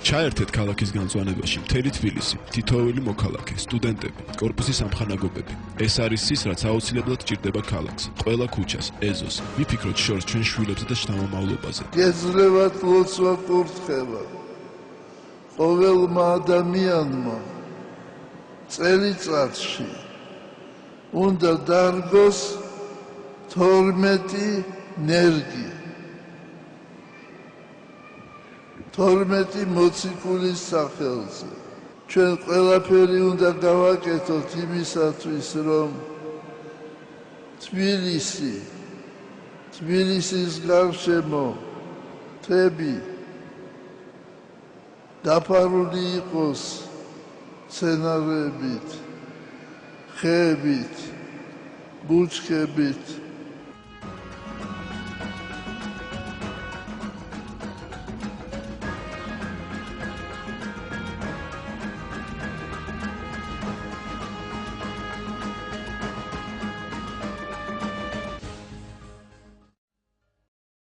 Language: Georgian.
ჩაერთეთ ქალაქის განწვანებაში მთელი თბილისი, თითოეული მოქალაქე, სტუდენტები, კორპუსის ამხანაგობები. ეს არის ის, რაც აუცილებლად ჭირდება ქალაქს, ყველა ქუჩას, ეზოს. ვიფიქროთ შორს ჩვენ შვილებზე და შთამომავლობაზე. გეძლევათ ლოცვა კურთხევა. ყოველმა ადამიანმა წელიწადში უნდა დარგოს 12 ნერგი. 12 მოციქულის სახელზე. ჩვენ ყველაფერი უნდა გავაკეთოთ იმისათვის, რომ თბილისის გარშემო მთები დაფარული იყოს მცენარეებით, ხეებით, ბუჩქებით.